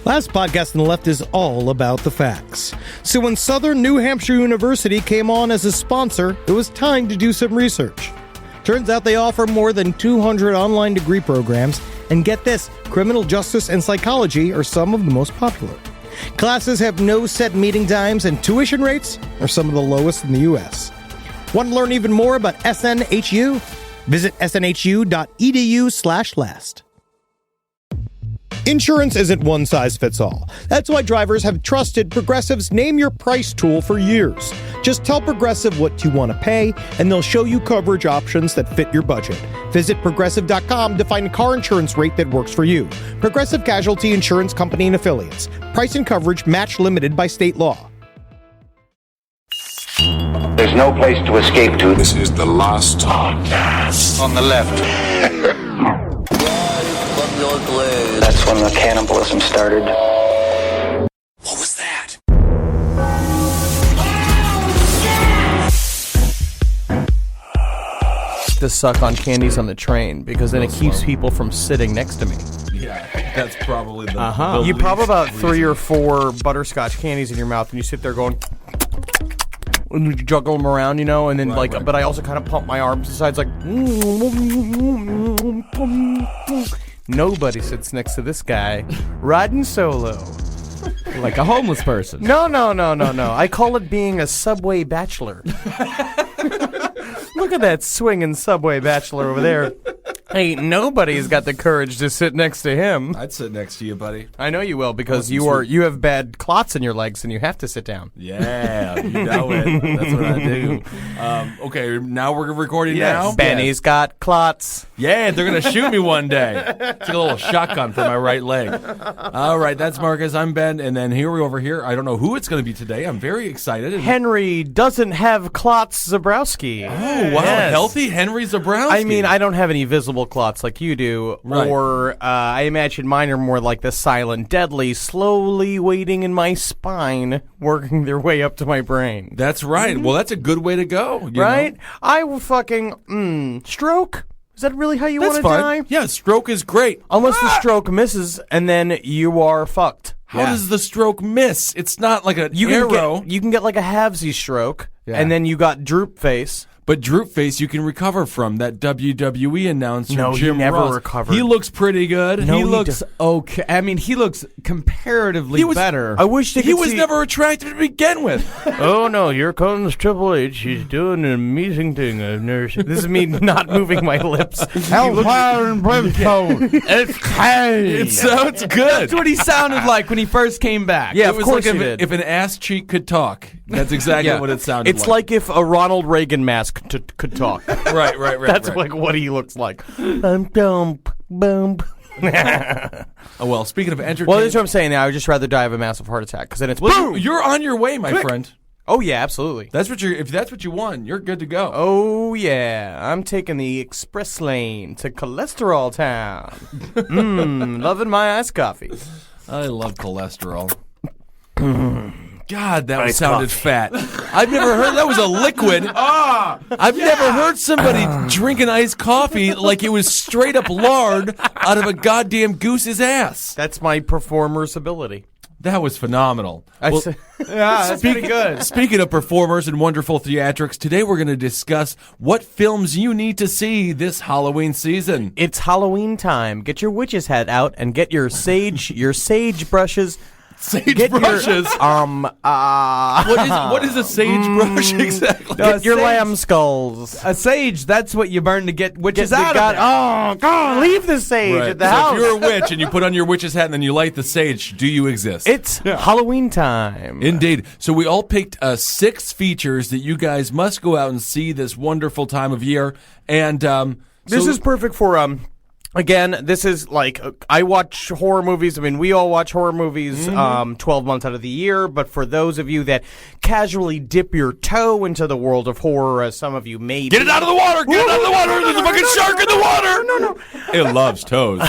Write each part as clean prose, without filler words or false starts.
Last podcast on the left is all about the facts. So when Southern New Hampshire University came on as a sponsor, it was time to do some research. Turns out they offer more than 200 online degree programs, and get this, criminal justice and psychology are some of the most popular. Classes have no set meeting times, and tuition rates are some of the lowest in the U.S. Want to learn even more about SNHU? Visit snhu.edu/last. Insurance isn't one size fits all. That's why drivers have trusted Progressive's Name Your Price tool for years. Just tell Progressive what you want to pay, and they'll show you coverage options that fit your budget. Visit Progressive.com to find a car insurance rate that works for you. Progressive Casualty Insurance Company and Affiliates. Price and coverage match limited by state law. There's no place to escape to. This is the last podcast. On the left. That's when the cannibalism started. What was that? To suck on candies on the train because then it keeps people from sitting next to me. Yeah, that's probably the You pop least about reason. 3 or 4 butterscotch candies in your mouth and you sit there going and you juggle them around, you know, and then Right. but I also kind of pump my arms to the sides like nobody sits next to this guy riding solo. Like a homeless person. No. I call it being a subway bachelor. Look at that swinging subway bachelor over there. Ain't nobody's got the courage to sit next to him. I'd sit next to you, buddy. I know you will because Listen, you have bad clots in your legs and you have to sit down. Yeah, you know it. That's what I do. Okay, now we're recording now? Benny's got clots. Yeah, they're going to shoot me one day. Take a little shotgun for my right leg. All right, that's Marcus. I'm Ben. And then here we over here. I don't know who it's going to be today. I'm very excited. Henry doesn't have clots, Zabrowski. Oh, wow. Yes. Healthy Henry Zabrowski. I mean, I don't have any visible clots like you do. Right. Or I imagine mine are more like the silent, deadly, slowly waiting in my spine, working their way up to my brain. That's right. Well, that's a good way to go. You Right? know? I will fucking, stroke? Is that really how you want That's to fine. die? Yeah, stroke is great. Unless the stroke misses, and then you are fucked. How does the stroke miss? It's not like an arrow. You can get like a halvesy stroke, Yeah. and then you got droop face. But droop face you can recover from. That WWE announcer, No, he Jim never Ross. recovered. He looks pretty good. He looks okay. I mean, he looks comparatively He was- better. I wish they He could was see- never attractive to begin with. Oh no, here comes Triple H. He's doing an amazing thing. I've never seen. This is me not moving my lips. Hellfire and brimstone. It's Kane. It sounds good. That's what he sounded like when he first came back. Yeah, It of was course like he did. if an ass cheek could talk. That's exactly what it sounded It's like if a Ronald Reagan mask could talk. Right. That's right. like what he looks like. I'm dumb. Boom. Oh, well, speaking of entertainment. Well, that's what I'm saying. Now, I would just rather die of a massive heart attack because then it's boom. You're on your way, my friend. Oh yeah, absolutely. If that's what you want, you're good to go. Oh yeah, I'm taking the express lane to Cholesterol Town. Loving my iced coffee. I love cholesterol. God, that sounded fat. I've never heard that was a liquid. I've never heard somebody drink an iced coffee like it was straight up lard out of a goddamn goose's ass. That's my performer's ability. That was phenomenal. Well, Yeah, that's pretty good. Speaking of performers and wonderful theatrics, today we're going to discuss what films you need to see this Halloween season. It's Halloween time. Get your witch's hat out and get your sage brushes. Sage Get brushes. What is a sage brush exactly? Get your sage- lamb skulls. A sage, that's what you burn to get witches out of there. Oh, God, leave the sage Right. at the So house. if you're a witch and you put on your witch's hat and then you light the sage, do you exist? It's Halloween time. Indeed. So we all picked 6 features that you guys must go out and see this wonderful time of year. And This is perfect for again, this is like I watch horror movies. I mean, we all watch horror movies 12 months out of the year, but for those of you that casually dip your toe into the world of horror, as some of you may Get it out of the water! Get it out of the water! There's a fucking shark in the water! No. It loves toes.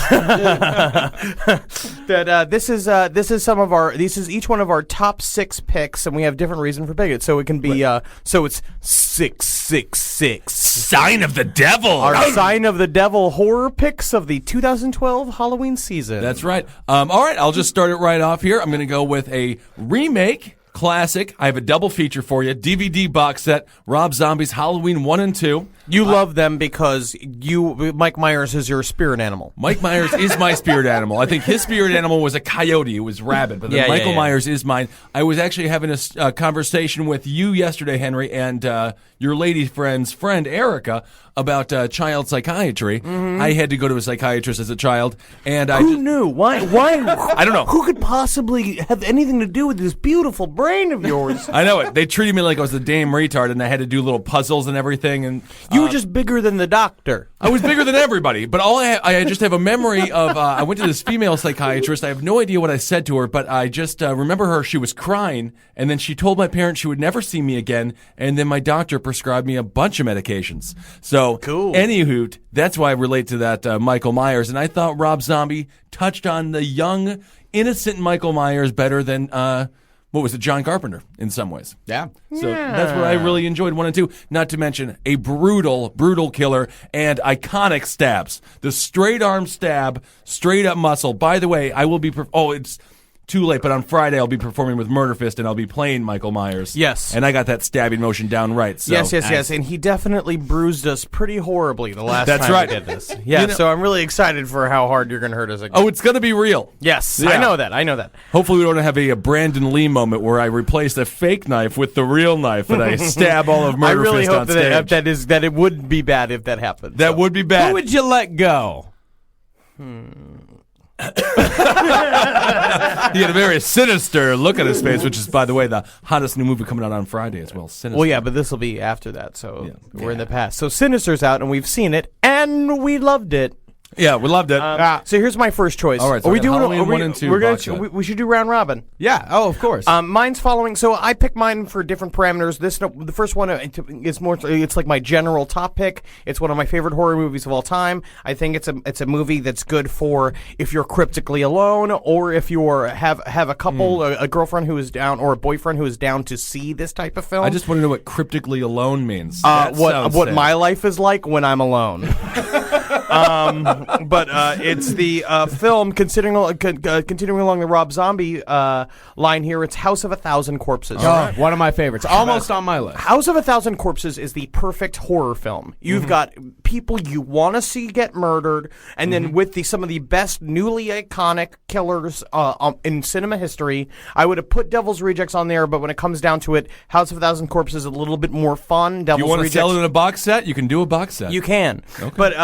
that this is each one of our top 6 picks, and we have different reason for picking it. So it can be so it's 666. Sign of the devil. Our Sign of the Devil horror picks of the 2012 Halloween season. That's right. All right, I'll just start it right off here. I'm going to go with a remake. Classic. I have a double feature for you. DVD box set. Rob Zombie's Halloween 1 and 2. You love them because Mike Myers is your spirit animal. Mike Myers is my spirit animal. I think his spirit animal was a coyote. It was rabbit. But then Michael Myers is mine. I was actually having a conversation with you yesterday, Henry, and your lady friend's friend, Erica, about child psychiatry. Mm-hmm. I had to go to a psychiatrist as a child. And Who knew? Why? I don't know. Who could possibly have anything to do with this beautiful brain of yours? I know it. They treated me like I was a damn retard, and I had to do little puzzles and everything. And you were just bigger than the doctor. I was bigger than everybody, but I just have a memory of I went to this female psychiatrist. I have no idea what I said to her, but I just remember her. She was crying, and then she told my parents she would never see me again, and then my doctor prescribed me a bunch of medications. So, cool. Anywho, that's why I relate to that Michael Myers, and I thought Rob Zombie touched on the young, innocent Michael Myers better than what was it, John Carpenter, in some ways. Yeah. So that's what I really enjoyed, 1 and 2. Not to mention a brutal, brutal killer and iconic stabs. The straight arm stab, straight up muscle. By the way, I will be... it's too late, but on Friday I'll be performing with Murder Fist and I'll be playing Michael Myers. Yes. And I got that stabbing motion down right. So. Yes. And he definitely bruised us pretty horribly the last That's time right. we did this. Yeah, so I'm really excited for how hard you're going to hurt us again. Oh, it's going to be real. Yes, Yeah. I know that. Hopefully we don't have a Brandon Lee moment where I replace the fake knife with the real knife and I stab all of Murder I really Fist hope on stage. that it would be bad if that happened. That would be bad. Who would you let go? He had a very sinister look on his face, which is, by the way, the hottest new movie coming out on Friday as well. Sinister. Well, yeah, but this will be after that, so we're in the past. So Sinister's out, and we've seen it, and we loved it. Yeah, we loved it. So here's my first choice. All right, so are we we got doing Halloween 1 and 2 We're gonna, box set. we should do round robin. Yeah. Oh, of course. Mine's following. So I picked mine for different parameters. The first one is more. It's like my general top pick. It's one of my favorite horror movies of all time. I think it's a movie that's good for if you're cryptically alone, or if you have a couple, a girlfriend who is down, or a boyfriend who is down to see this type of film. I just want to know what cryptically alone means. What my life is like when I'm alone. But it's the film continuing along the Rob Zombie line here. It's House of a Thousand Corpses. Oh, one of my favorites. Almost on my list. House of a Thousand Corpses is the perfect horror film. You've got people you want to see get murdered, and then with some of the best newly iconic killers in cinema history. I would have put Devil's Rejects on there, but when it comes down to it, House of a Thousand Corpses is a little bit more fun. Devil's you want to Rejects, sell it in a box set? You can do a box set. You can. Okay. But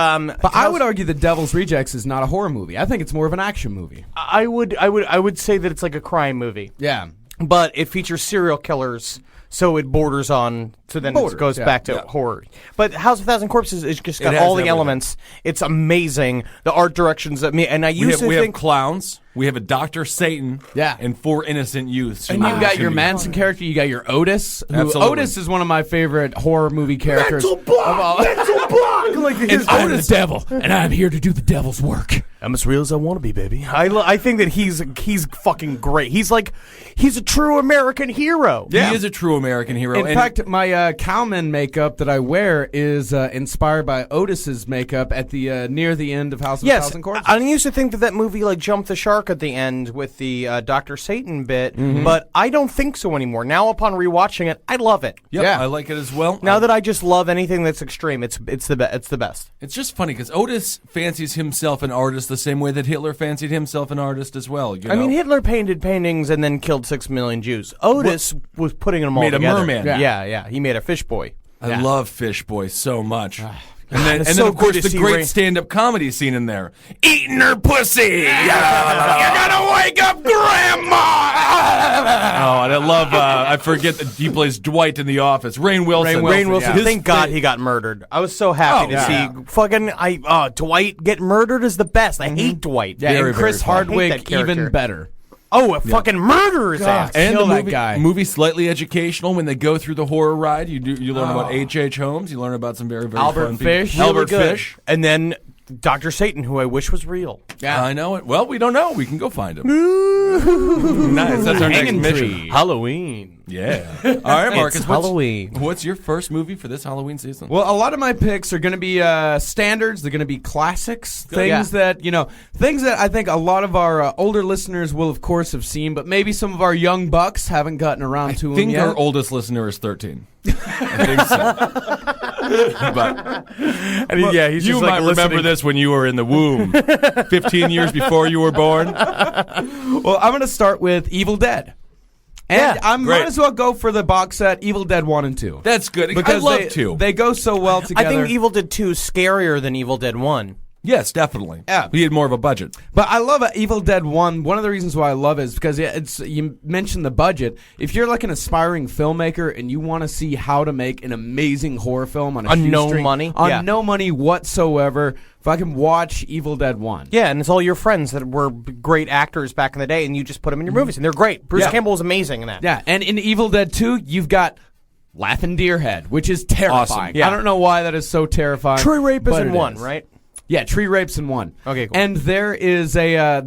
I would argue that Devil's Rejects is not a horror movie. I think it's more of an action movie. I would say that it's like a crime movie. Yeah. But it features serial killers, so it borders on. So then it goes back to horror. But House of Thousand Corpses is just got all the everything. elements. It's amazing. The art directions that and I used to we think have clowns. We have a Dr. Satan. Yeah. And 4 innocent youths. And you've got your Manson character, you got your Otis. Absolutely. Otis is one of my favorite horror movie characters. Mental block. And I'm the devil, and I'm here to do the devil's work. I'm as real as I want to be, baby. I think that he's fucking great. He's a true American hero. He is a true American hero. In fact, my cowman makeup that I wear is inspired by Otis's makeup at the near the end of House of a Thousand Corpses. I used to think that movie jumped the shark at the end with the Dr. Satan bit, but I don't think so anymore. Now, upon rewatching it, I love it. Yep, Yeah. I like it as well. Now that I just love anything that's extreme, it's the best. It's just funny because Otis fancies himself an artist the same way that Hitler fancied himself an artist as well. You know? I mean, Hitler painted paintings and then killed 6 million Jews. Otis was putting them all Made a together. merman. Yeah. He made a fish boy. I love Fish Boy so much. And then, It's and so then of course, good to the see great Ray- stand-up comedy scene in there. Eating her pussy! You're gonna wake up Grandma! Oh, and I love, I forget that he plays Dwight in The Office. Rainn Wilson. Rainn Wilson. His Thank God fa- he got murdered. I was so happy to see fucking Dwight get murdered is the best. I hate Dwight. Yeah, Very, and Chris very fun. I hate that Hardwick character. even better. Oh, a fucking murderer's ass. And Kill the that movie, guy. movie slightly educational when they go through the horror ride. You learn about H.H. Holmes. You learn about some very, very Albert fun people. Fish. Albert Really good. Fish. And then Dr. Satan, who I wish was real. Yeah, I know it. Well, we don't know. We can go find him. Nice. That's our next Hanging mission. tree. Halloween. Yeah. All right, Marcus. It's Halloween. What's your first movie for this Halloween season? Well, a lot of my picks are going to be standards. They're going to be classics, things that I think a lot of our older listeners will, of course, have seen, but maybe some of our young bucks haven't gotten around to I them think yet. our oldest listener is 13. I think so. But He's you just might like remember this when you were in the womb, 15 years before you were born. Well, I'm going to start with Evil Dead. And I might as well go for the box set Evil Dead 1 and 2. That's good. Because I love 2. They go so well together. I think Evil Dead 2 is scarier than Evil Dead 1. Yes, definitely. Yeah. We had more of a budget. But I love Evil Dead 1. One of the reasons why I love it is because you mentioned the budget. If you're like an aspiring filmmaker and you want to see how to make an amazing horror film on no money? on no money whatsoever, fucking watch Evil Dead 1. Yeah, and it's all your friends that were great actors back in the day, and you just put them in your movies, and they're great. Bruce Campbell is amazing in that. Yeah, and in Evil Dead 2, you've got Laughing Deer Head, which is terrifying. Awesome. Yeah. I don't know why that is so terrifying. Tree Rape is but in it 1, is. right? Yeah, Tree Rapes in 1. Okay, cool. And there is I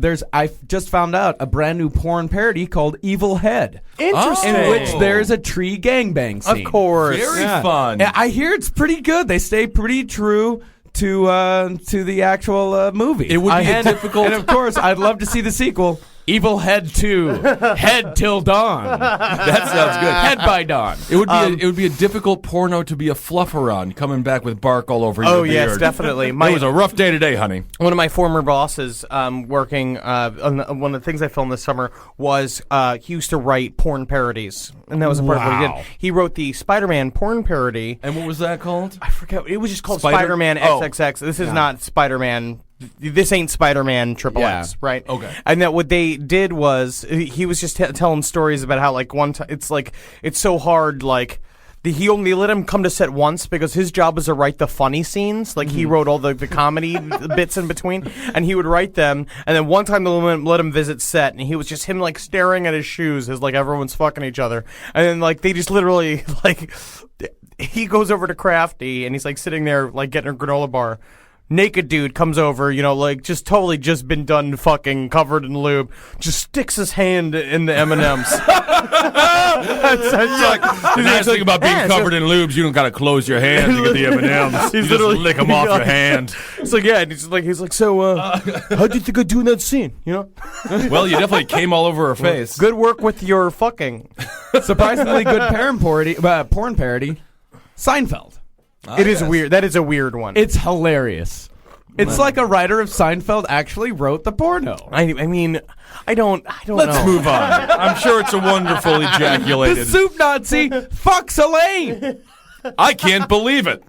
just found out a brand new porn parody called Evil Head. Interesting. In which there's a tree gangbang scene. Of course. Very fun. Yeah, I hear it's pretty good. They stay pretty true to the actual movie. It would be a difficult... And of course, I'd love to see the sequel. Evil Head 2, Head Till Dawn. That sounds good. Head by Dawn. It would be a difficult porno to be a fluffer-on, coming back with bark all over your Oh, beard. yes, definitely. It was a rough day today, honey. One of my former bosses working on one of the things I filmed this summer was he used to write porn parodies, and that was a part of what he did. He wrote the Spider-Man porn parody. And what was that called? I forget. It was just called Spider-Man XXX. This is not Spider-Man. This ain't Spider-Man Triple X, right? Okay. And that what they did was he was just telling stories about how like one time it's so hard like. He only let him come to set once because his job was to write the funny scenes. Like, he wrote all the comedy bits in between, and he would write them. And then one time they let him visit set, and he was just him, like, staring at his shoes as, like, everyone's fucking each other. And then, like, they just literally, like, he goes over to Crafty, and he's, like, sitting there, like, getting a granola bar. Naked dude comes over, like just totally just been done fucking covered in lube, just sticks his hand in the M&Ms. The nice thing about being covered in lubes, you don't got to close your hand to get the M&Ms. You just lick them off your hand. It's like, yeah, and he's like, so, how do you think I do in that scene, Well, you definitely came all over her face. Good work with your fucking. Surprisingly good porn parody, Seinfeld. It is weird. That is a weird one. It's hilarious. It's like a writer of Seinfeld actually wrote the porno. I mean, I don't Let's know. move on. I'm sure it's a wonderful The ejaculated. soup Nazi fucks Elaine. I can't believe it.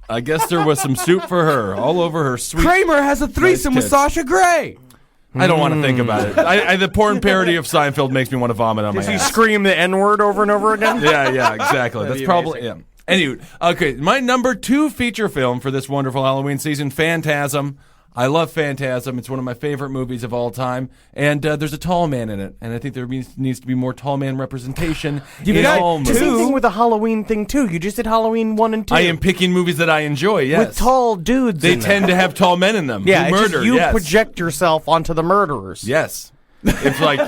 I guess there was some soup for her all over her sweet. Kramer has a threesome with tits. Sasha Grey. I don't want to think about it. The porn parody of Seinfeld makes me want to vomit on my Does he ass. scream the N-word over and over again? Yeah, exactly. That's probably yeah. Anyway, okay, my number 2 feature film for this wonderful Halloween season, Phantasm. I love Phantasm. It's one of my favorite movies of all time. And there's a tall man in it. And I think there needs to be more tall man representation in all movies. Same thing with the Halloween thing, too. You just did Halloween 1 and 2. I am picking movies that I enjoy, yes. With tall dudes They in them. tend to have tall men in them. Yeah, who it's murder, just you yes. project yourself onto the murderers. Yes. It's like,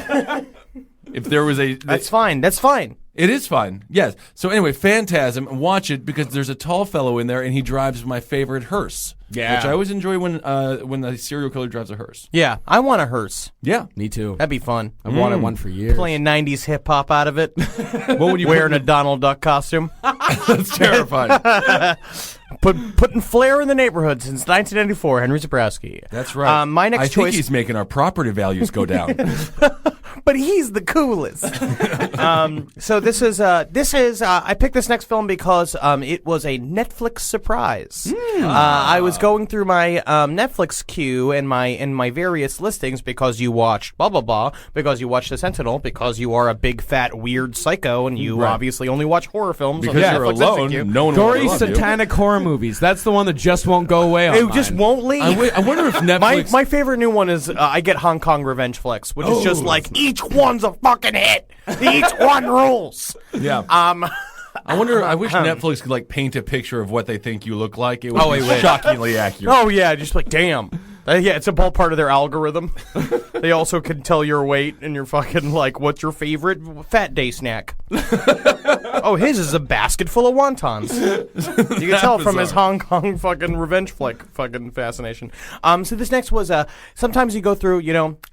if there was a... That's fine. That's fine. It is fine, yes. So anyway, Phantasm, watch it because there's a tall fellow in there and he drives my favorite hearse. Yeah. Which I always enjoy when the serial killer drives a hearse. Yeah, I want a hearse. Yeah. Me too. That'd be fun. I've wanted one for years. Playing 90s hip-hop out of it. What would you Wearing put a Donald Duck costume. That's terrifying. Putting flair in the neighborhood since 1994, Henry Zabrowski. That's right. My next I choice... think he's making our property values go down. But he's the coolest. So this is I picked this next film because it was a Netflix surprise. I was going through my Netflix queue and my various listings because you watched blah blah blah, because you watched The Sentinel, because you are a big fat weird psycho and you obviously only watch horror films Because on you're Netflix alone, Instant Queue. no one Gory will love you. satanic horror movies. That's the one that just won't go away on It mine. just won't leave. I wonder if Netflix... My favorite new one is I get Hong Kong Revenge Flicks, which is just like each one's a fucking hit. Each one rules. Yeah. I wonder. I wish Netflix could like paint a picture of what they think you look like. It would Oh, be wait. shockingly accurate. Oh yeah, just like damn. Yeah, it's a all part of their algorithm. They also can tell your weight and your fucking like what's your favorite fat day snack. Oh, his is a basket full of wontons. You can tell from his Hong Kong fucking revenge flick fucking fascination. So this next was sometimes you go through,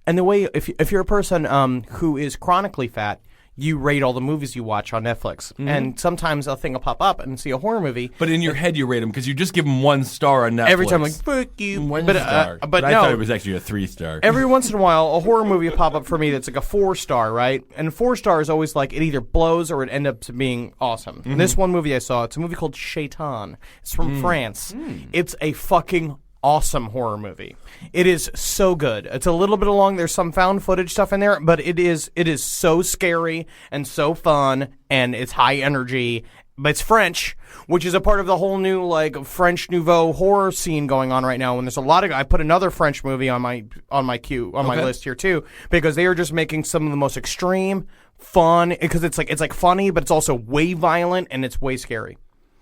and the way if you're a person who is chronically fat, you rate all the movies you watch on Netflix. Mm-hmm. And sometimes a thing will pop up and see a horror movie. But in your head, you rate them because you just give them 1 star on Netflix. Every time, like, fuck you. One but, star. But I no. thought it was actually a 3-star. Every once in a while, a horror movie will pop up for me that's like a 4-star, right? And 4-star is always like it either blows or it ends up to being awesome. Mm-hmm. And this one movie I saw, it's a movie called Shaitan. It's from France. It's a fucking awesome horror movie. It is so good. It's a little bit long. There's some found footage stuff in there, but it is so scary and so fun, and it's high energy. But it's French, which is a part of the whole new like French Nouveau horror scene going on right now. And there's a lot of I put another French movie on my my list here too, because they are just making some of the most extreme fun, because it's like funny, but it's also way violent and it's way scary.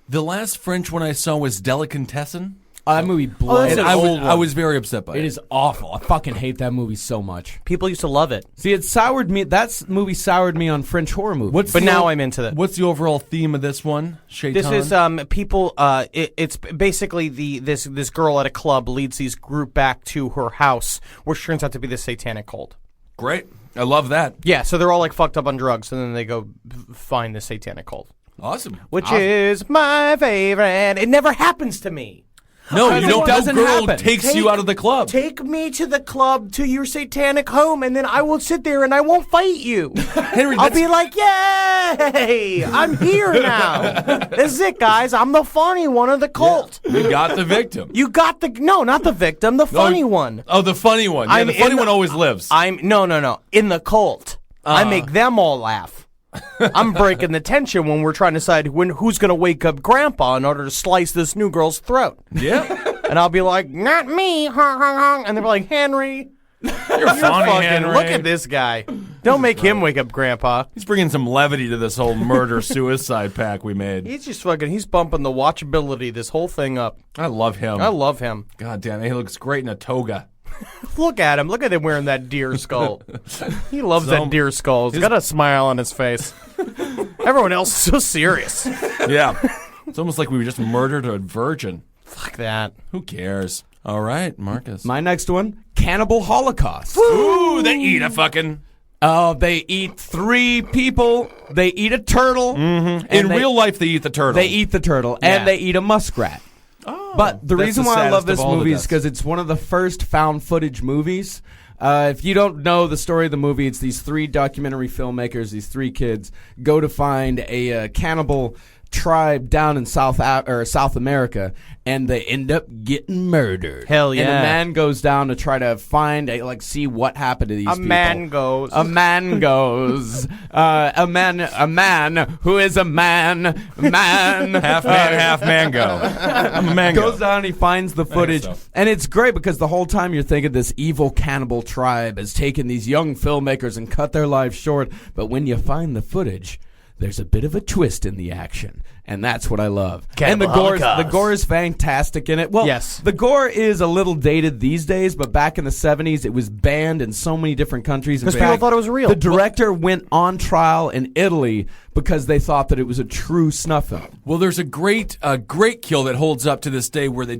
The last French one I saw was Delicatessen. That movie blows. that's an And old one. I was very upset by it. It is awful. I fucking hate that movie so much. People used to love it, See, it soured me. That movie soured me on French horror movies. but now I'm into that. What's the overall theme of this one? Shaitan? This is people. It's basically this girl at a club leads these group back to her house, which turns out to be the satanic cult. Great. I love that. Yeah, so they're all like fucked up on drugs, and then they go find the satanic cult, Awesome. which is my favorite. It never happens to me. No, you don't. doesn't No girl happen. takes you out of the club. Take me to the club, to your satanic home, and then I will sit there and I won't fight you. Henry, I'll that's- be like, yay! I'm here now. This is it, guys. I'm the funny one of the cult. You got the victim. You got not the victim, the funny one. Oh, the funny one. Yeah, I'm the funny in one the- always lives. No. In the cult, I make them all laugh. I'm breaking the tension when we're trying to decide who's going to wake up Grandpa in order to slice this new girl's throat. Yeah. And I'll be like, not me, and they're like, Henry, You're you're funny, fucking, Henry. look at this guy. Don't make him wake up Grandpa. He's bringing some levity to this whole murder-suicide pack we made. He's bumping the watchability this whole thing up. I love him. I love him. God damn it. He looks great in a toga. Look at him. Look at him wearing that deer skull. He loves that deer skull. He's got a smile on his face. Everyone else is so serious. Yeah. It's almost like we just murdered a virgin. Fuck that. Who cares? All right, Marcus. My next one, Cannibal Holocaust. Ooh, they eat a fucking... Oh, they eat 3 people. They eat a turtle. Mm-hmm. In real life, they eat the turtle. They eat the turtle, and they eat a muskrat. Oh, But the that's reason the why I love saddest of this all the movie is deaths. because it's one of the first found footage movies. If you don't know the story of the movie, it's these 3 documentary filmmakers, these 3 kids, go to find a cannibal tribe down in South America, and they end up getting murdered. Hell yeah. And a man goes down to try to find, see what happened to these people. A man goes. A man goes. A man who is a man. Half man, half mango. I'm a mango. Goes down and he finds the footage. so. And it's great because the whole time you're thinking this evil cannibal tribe has taken these young filmmakers and cut their lives short. But when you find the footage, there's a bit of a twist in the action, and that's what I love. Cannibal and the Holocaust. gore is fantastic in it. Well, Yes. the gore is a little dated these days, but back in the 70s, it was banned in so many different countries. In 'Cause people fact, thought it was real. The director went on trial in Italy because they thought that it was a true snuff film. Well, there's a great kill that holds up to this day where they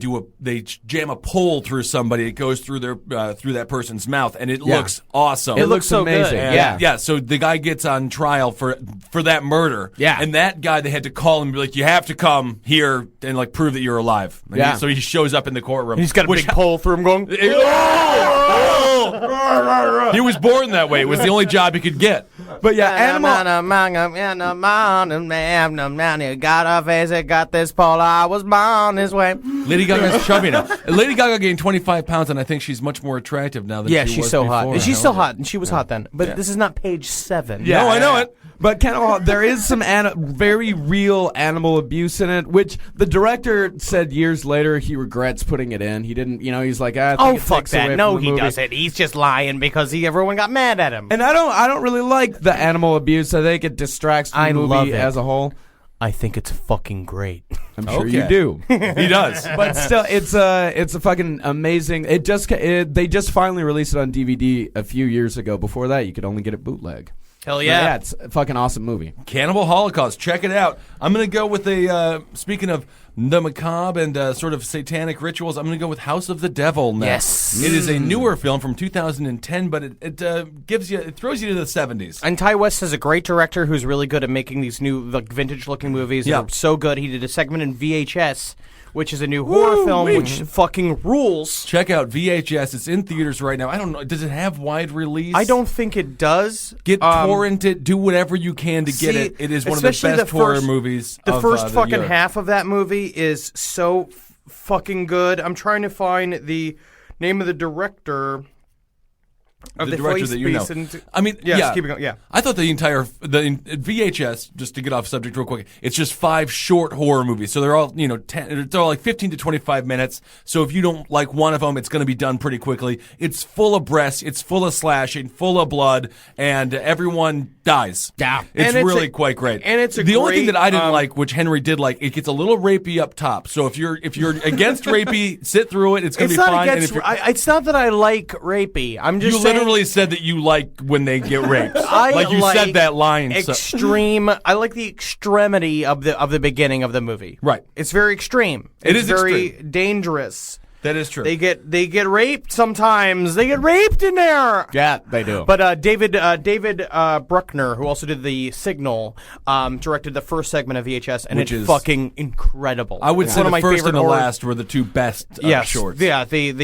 jam a pole through somebody. It goes through through that person's mouth, and it looks awesome. It looks so amazing. good. Yeah. Yeah, so the guy gets on trial for that murder. Yeah. And that guy, they had to call him and be like, you have to come here and like prove that you're alive. And Yeah. so he shows up in the courtroom. He's got a big pole through him going. He was born that way. It was the only job he could get. But yeah, Animal. Got a face, it got this pole. I was born this way. Lady Gaga's chubby now. Lady Gaga gained 25 pounds, and I think she's much more attractive now than Yeah, she she's was so before. hot. She's Hell still yeah. hot, and she was hot then. But this is not page 7. No, I know it. But there is some very real animal abuse in it, which the director said years later he regrets putting it in. He didn't, he's like, I think Oh, it fuck takes away that. from No, the he movie. doesn't. He's just lying because everyone got mad at him. And I don't really like the animal abuse. I think it distracts from the I love movie it. as a whole. I think it's fucking great. I'm sure you do. He does. But still, it's a fucking amazing. They just finally released it on DVD a few years ago. Before that, you could only get it bootleg. Hell Yeah, it's a fucking awesome movie. Cannibal Holocaust. Check it out. I'm going to go with speaking of the macabre and sort of satanic rituals, I'm going to go with House of the Devil next. Yes. It is a newer film from 2010, but it throws you to the 70s. And Ty West is a great director who's really good at making these new, vintage-looking movies. Yeah. They're so good. He did a segment in VHS, which is a new horror film, which fucking rules. Check out VHS. It's in theaters right now. I don't know. Does it have wide release? I don't think it does. Torrent it. Do whatever you can to get it. It is one of the best horror movies. The first fucking year. half of that movie is so fucking good. I'm trying to find the name of the director. Of the director that you know. I mean, keep it going. Yeah, I thought the VHS, just to get off subject real quick, it's just 5 short horror movies. So they're all, they're all like 15 to 25 minutes. So if you don't like one of them, it's going to be done pretty quickly. It's full of breasts, it's full of slashing, full of blood, and everyone dies. Yeah. It's really quite great. And it's the only thing that I didn't like, which Henry did like, it gets a little rapey up top. So if you're against rapey, sit through it. It's going to be fine. It's not that I like rapey. I'm just saying. You literally said that you like when they get raped. I said that line. Extreme. I like the extremity of the beginning of the movie. Right. It's very extreme. It is is very extreme. dangerous. That is true. They get raped sometimes. They get raped in there. Yeah, they do. But David Bruckner, who also did The Signal, directed the first segment of VHS, and Which it's is fucking incredible. I would It's say one of the my first favorite and the horror- last were the two best shorts. Yeah, that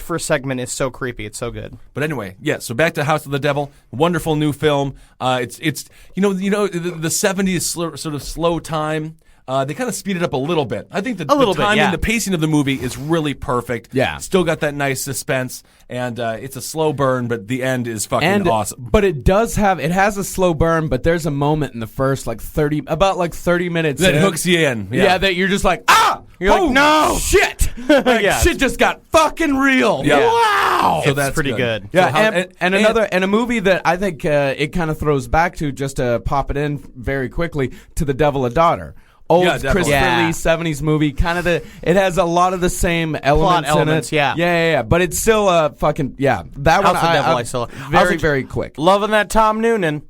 first segment is so creepy. It's so good. But anyway, so back to House of the Devil, wonderful new film. It's the 70s sort of slow time. They kind of speed it up a little bit. I think the timing, the pacing of the movie is really perfect. Yeah. Still got that nice suspense, and it's a slow burn, but the end is fucking awesome. But it has a slow burn, but there's a moment in the first 30 minutes That hooks you in. Yeah, that you're just like, You're like, no! Shit! Shit just got fucking real. Yeah. Wow! So It's that's pretty good. Yeah, and a movie that I think it kind of throws back to, just to pop it in very quickly, to The Devil a Daughter. Old Christopher Lee 70s movie, it has a lot of the same elements in it. Yeah. But it's still fucking, that one I still very quick. Loving that Tom Noonan.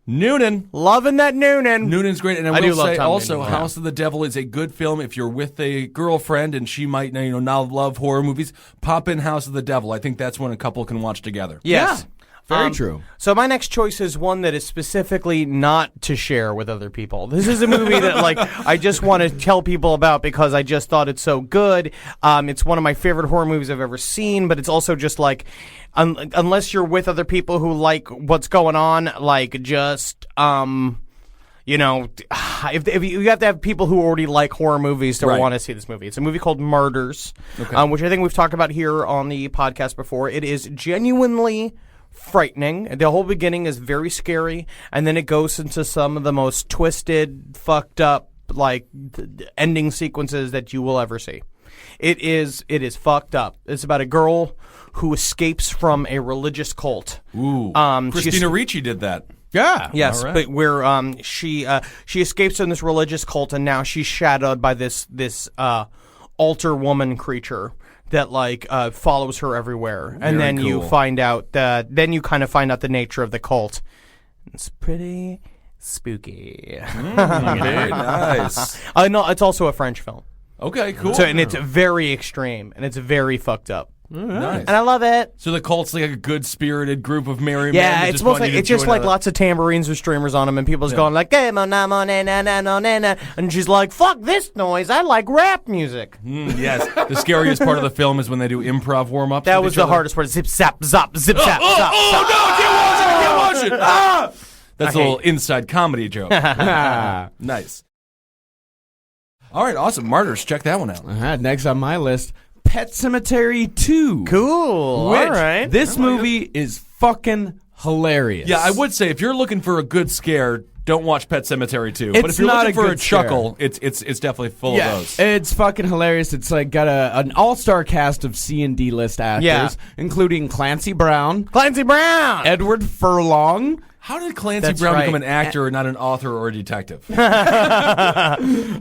Loving that Noonan. Noonan's great, and I do will love say Tom also, Noonan. House of the Devil is a good film if you're with a girlfriend and she might now love horror movies. Pop in House of the Devil. I think that's when a couple can watch together. Yes. Very true. So my next choice is one that is specifically not to share with other people. This is a movie that I just want to tell people about because I just thought it's so good. It's one of my favorite horror movies I've ever seen, but it's also just unless you're with other people who like what's going on, if you have to have people who already like horror movies to want to see this movie. It's a movie called Martyrs, which I think we've talked about here on the podcast before. It is genuinely frightening. The whole beginning is very scary, and then it goes into some of the most twisted, fucked up, ending sequences that you will ever see. It is fucked up. It's about a girl who escapes from a religious cult. Ooh, Christina Ricci did that. Yeah. Yes, right. but where she escapes from this religious cult, and now she's shadowed by this altar woman creature that follows her everywhere, and then you find out then you kind of find out the nature of the cult. It's pretty spooky. Very nice. No, it's also a French film. Okay, cool. So, and it's very extreme, and it's very fucked up. Nice. And I love it. So the cult's like a good-spirited group of merry men. Yeah, that it's just just lots of tambourines with streamers on them, and people's going "Hey, mo na mo na na na na na," and she's like, "Fuck this noise! I like rap music." Yes. The scariest part of the film is when they do improv warm-ups. That was the hardest part. Zip zap zap zip zap zap. No! I can't watch it! Ah! That's a little inside comedy joke. Nice. All right, awesome. Martyrs, check that one out. Next on my list, Pet Sematary 2. Cool. Which, all right. This movie is fucking hilarious. Yeah, I would say if you're looking for a good scare, don't watch Pet Sematary 2. But It's if you're not looking a for a good scare. chuckle, it's definitely full of those. It's fucking hilarious. It's got an all-star cast of C and D list actors, including Clancy Brown, Clancy Brown. Edward Furlong, How did Clancy That's Brown right. become an actor and not an author or a detective?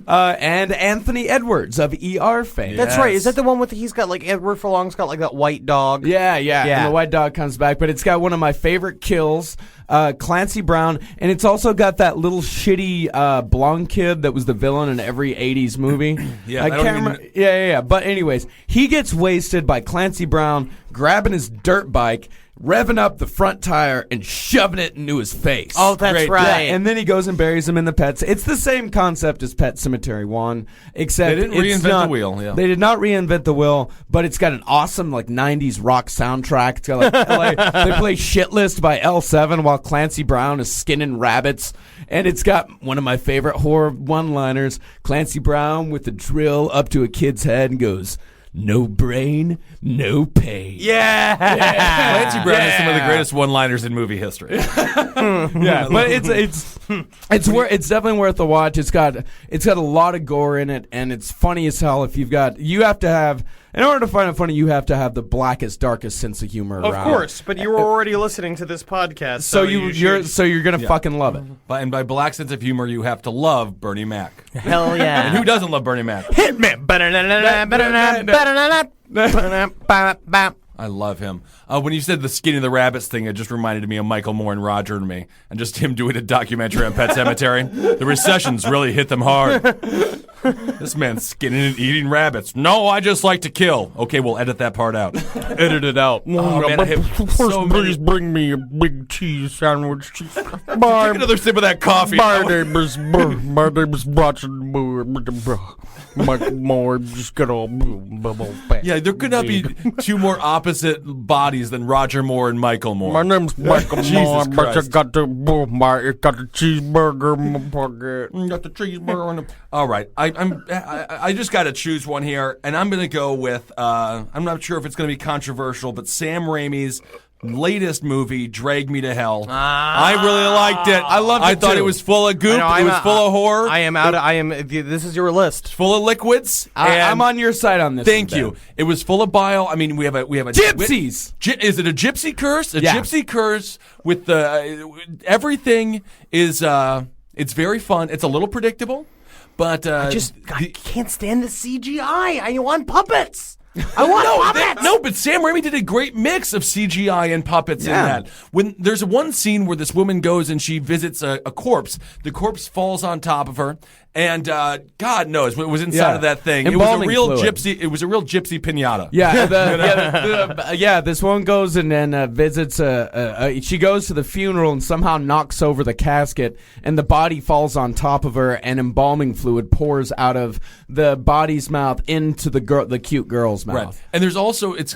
And Anthony Edwards of ER fame. That's right. Is that the one with he's got like Edward Furlong's got like that white dog? Yeah. Yeah. And the white dog comes back, but it's got one of my favorite kills, Clancy Brown, and it's also got that little shitty blonde kid that was the villain in every 80s movie. Yeah, I I don't can't even- remember. Yeah. But anyways, he gets wasted by Clancy Brown grabbing his dirt bike, revving up the front tire and shoving it into his face. Oh, that's Great. right. Yeah, and then he goes and buries him in the pets. It's the same concept as Pet Cemetery 1, except They didn't it's reinvent not- the wheel, yeah. They did not reinvent the wheel, but it's got an awesome like 90s rock soundtrack. It's got like they play Shitlist by L7 while Clancy Brown is skinning rabbits, and it's got one of my favorite horror one-liners. Clancy Brown with the drill up to a kid's head and goes, "No brain, no pain." Yeah. Clancy Brown has some of the greatest one-liners in movie history. Yeah, but it's definitely worth the watch. It's got a lot of gore in it, and it's funny as hell. You have to have, in order to find it funny, you have to have the blackest, darkest sense of humor Of around. course, but you were already listening to this podcast, So you're gonna fucking love it. And by black sense of humor, you have to love Bernie Mac. hell And yeah. who doesn't love Bernie Mac? Hit me. I love him. When you said the Skinny the Rabbits thing, it just reminded me of Michael Moore and Roger and Me, and just him doing a documentary on Pet Cemetery. The recession's really hit them hard. This man's skinning and eating rabbits. No, I just like to kill. Okay, we'll edit that part out. Edit it out. Oh, man, I have so many. bring me a big cheese sandwich. Take another sip of that coffee. My name is Watson Michael Moore. Just get all Yeah, there could not be two more opposite bodies than Roger Moore and Michael Moore. My name's Michael Jesus Moore, but I Christ. got the cheeseburger in my pocket. Got the cheeseburger on the. All right, I just got to choose one here, and I'm going to go with. I'm not sure if it's going to be controversial, but Sam Raimi's latest movie, Drag Me to Hell. I really liked it. I loved it I thought too. it was full of goop. I It know, was full of horror. I am out. This is your list. full of liquids. I'm on your side on this. Thank one, you. Ben. It was full of bile. I mean, we have a Gypsies! Is it a gypsy curse? A Yeah. gypsy curse with the everything is. It's very fun. It's a little predictable, but I can't stand the CGI. I want puppets. I want puppets. No, but Sam Raimi did a great mix of CGI and puppets in that. When there's one scene where this woman goes and she visits a corpse, the corpse falls on top of her, and God knows what was inside of that thing. It was a Embalming real fluid. gypsy. It was a real gypsy pinata. Yeah, this one goes and then visits. She goes to the funeral and somehow knocks over the casket, and the body falls on top of her, and embalming fluid pours out of the body's mouth into the cute girl's mouth. Right. And it's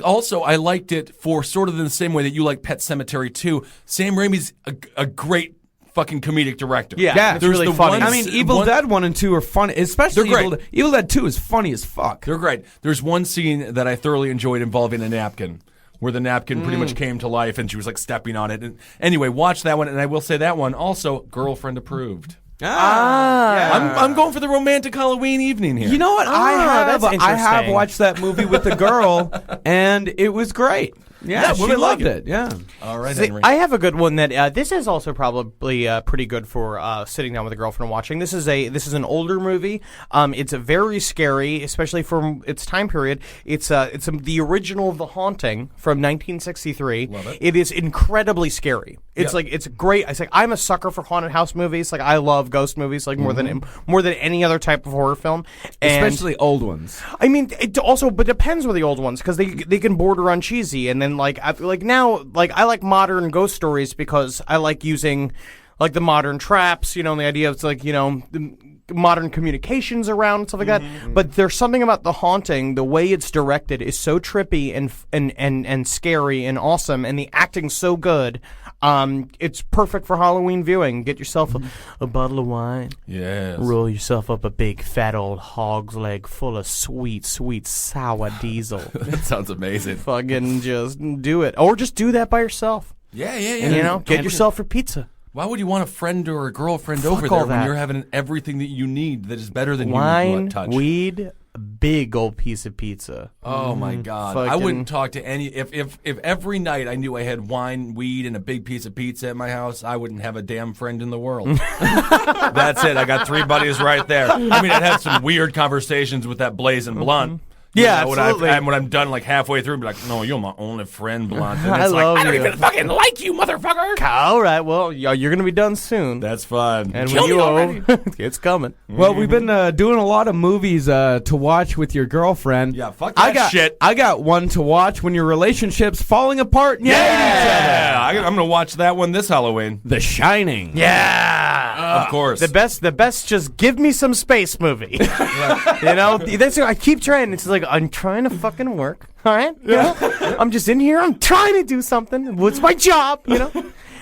also I liked it for sort of in the same way that you like Pet Cemetery 2. Sam Raimi's a great fucking comedic director. Yeah, it's really funny. I mean, Evil Dead 1 and 2 are funny, especially They're great. Evil Dead 2 is funny as fuck. They're great. There's one scene that I thoroughly enjoyed involving a napkin, where the napkin pretty much came to life and she was like stepping on it. And anyway, watch that one, and I will say that one also girlfriend approved. I'm going for the romantic Halloween evening here. You know what? that's I have interesting. watched that movie with the girl, and it was great. Yeah, she women like loved it. Yeah. All right, See, Henry. I have a good one that this is also probably pretty good for sitting down with a girlfriend and watching. This is an older movie. It's a very scary, especially from its time period. It's the original The Haunting from 1963. Love it. It is incredibly scary. It's Yeah. like it's great. It's like I'm a sucker for haunted house movies. Like I love ghost movies like more than any other type of horror film. And Especially old ones. I mean, it also, but depends with the old ones because they can border on cheesy, and then now I like modern ghost stories because I like using like the modern traps, and the idea of it's like the modern communications around and stuff like that. But there's something about The Haunting, the way it's directed is so trippy and scary and awesome, and the acting's so good. It's perfect for Halloween viewing. Get yourself a bottle of wine. Yes. Roll yourself up a big fat old hog's leg full of sweet, sweet sour diesel. That sounds amazing. Fucking just do it. Or just do that by yourself. Yeah. And, get yourself a pizza. Why would you want a friend or a girlfriend Fuck over all there when that. you're having everything that you need that is better than you Wine, touch? weed, a big old piece of pizza. Oh my God! I wouldn't talk to any. If every night I knew I had wine, weed, and a big piece of pizza at my house, I wouldn't have a damn friend in the world. That's it. I got 3 buddies right there. I mean, I'd have some weird conversations with that blazing blunt. Yeah, absolutely. absolutely. When I'm done, like halfway through, I'd be like, "No, you're my only friend, blunt." And I it's love like, I you. don't even fucking like you, motherfucker. All right, well, you're gonna be done soon. That's fun. And Kill when me you already. it's coming. Well, we've been doing a lot of movies to watch with your girlfriend. Yeah, fuck that shit. I got one to watch when your relationship's falling apart. And you hate each Yeah, other. I'm gonna watch that one this Halloween. The Shining. Yeah, Of course. The best. Just give me some space movie. You know, that's I keep trying. It's like I'm trying to fucking work. All right, you know? I'm just in here. I'm trying to do something. What's my job? You know,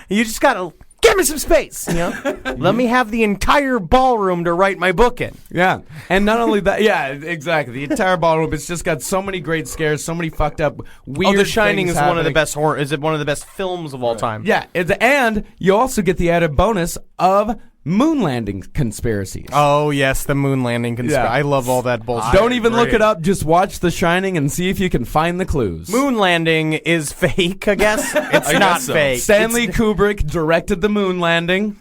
you just gotta give me some space. You know, let me have the entire ballroom to write my book in. Yeah, and not only that, yeah, exactly. The entire ballroom. It's just got so many great scares, so many fucked up weird. The Shining things is one of the happening. best horror. Is it one of the best films of all time? Yeah, and you also get the added bonus of moon landing conspiracies. Oh yes, the moon landing conspiracy. Yeah. I love all that bullshit. Don't even look agree. it up. Just watch The Shining and see if you can find the clues. Moon landing is fake, I guess. It's I not guess so. fake. Stanley Kubrick directed the moon landing,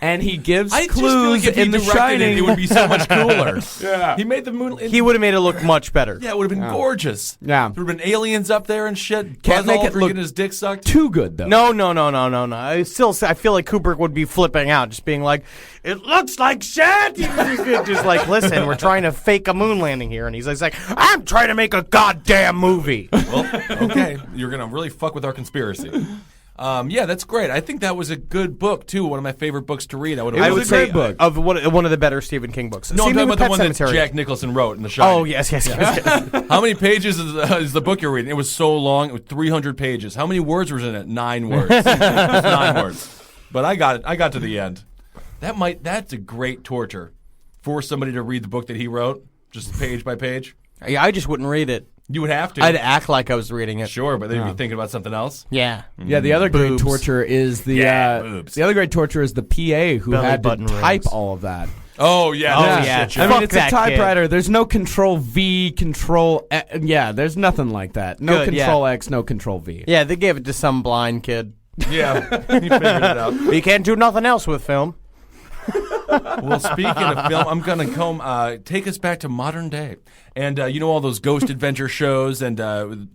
and he gives I just feel clues like if he in The directed Shining. it would be so much cooler. Yeah, he made the moon. He would have made it look much better. Yeah, it would have been gorgeous. Yeah. There would have been aliens up there and shit. Can't Buzz make it Aldrin look getting his dick sucked. Too good though. No. I feel like Kubrick would be flipping out, just being like, "It looks like shit." Just like, listen, we're trying to fake a moon landing here, and he's like, "I'm trying to make a goddamn movie." Well, okay, you're gonna really fuck with our conspiracy. Yeah, that's great. I think that was a good book too. One of my favorite books to read. I would was a say great book. of one of the better Stephen King books. No, I'm Same talking thing about with the Pet one Sematary. that Jack Nicholson wrote in The Shining. Oh yes. How many pages is the book you're reading? It was so long. It was 300 pages. How many words was in it? 9 words. It was 9 words. But I got it. I got to the end. That's a great torture. Force somebody to read the book that he wrote, just page by page. Yeah, I just wouldn't read it. You would have to. I'd act like I was reading it. Sure, but then you'd be thinking about something else. Yeah. Yeah, the other great Boobs. torture is the boobs. the other great torture is the PA who Belly had to button type rings. all of that. Oh yeah. yeah. Shit, I mean, Fuck it's a that kid. typewriter. There's no Control V, Control. Yeah, there's nothing like that. No Good, yeah. Control X, no Control V. Yeah, they gave it to some blind kid. Yeah, he figured it out. You can't do nothing else with film. Well, speaking of film, I'm going to take us back to modern day. And you know all those ghost adventure shows and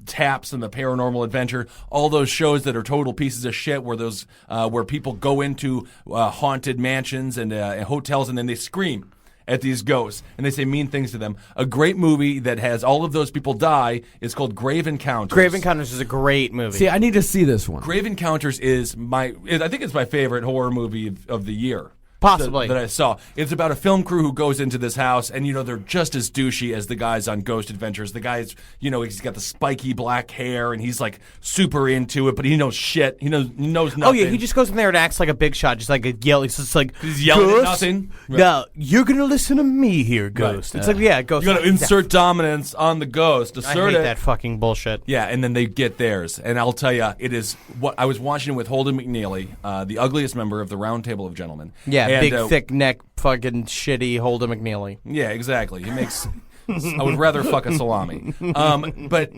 Taps and the Paranormal Adventure, all those shows that are total pieces of shit where people go into haunted mansions and hotels and then they scream at these ghosts and they say mean things to them. A great movie that has all of those people die is called Grave Encounters. Grave Encounters is a great movie. See, I need to see this one. Grave Encounters is I think it's my favorite horror movie of the year. Possibly. That I saw. It's about a film crew who goes into this house, and they're just as douchey as the guys on Ghost Adventures. The guy's, he's got the spiky black hair, and he's like super into it, but he knows shit. He knows nothing. Oh yeah, he just goes in there and acts like a big shot, just like a yell. He's just like He's yelling at "Ghost? nothing." Now you're gonna listen to me here, Ghost. It's like yeah, Ghost. You got to insert dominance on the ghost. I Assert hate it. that fucking bullshit. Yeah, and then they get theirs. And I'll tell you, it is what I was watching it with Holden McNeely, the ugliest member of the Round Table of Gentlemen. Yeah, and, big thick neck, fucking shitty Holden McNeely. Yeah, exactly. He makes. I would rather fuck a salami. But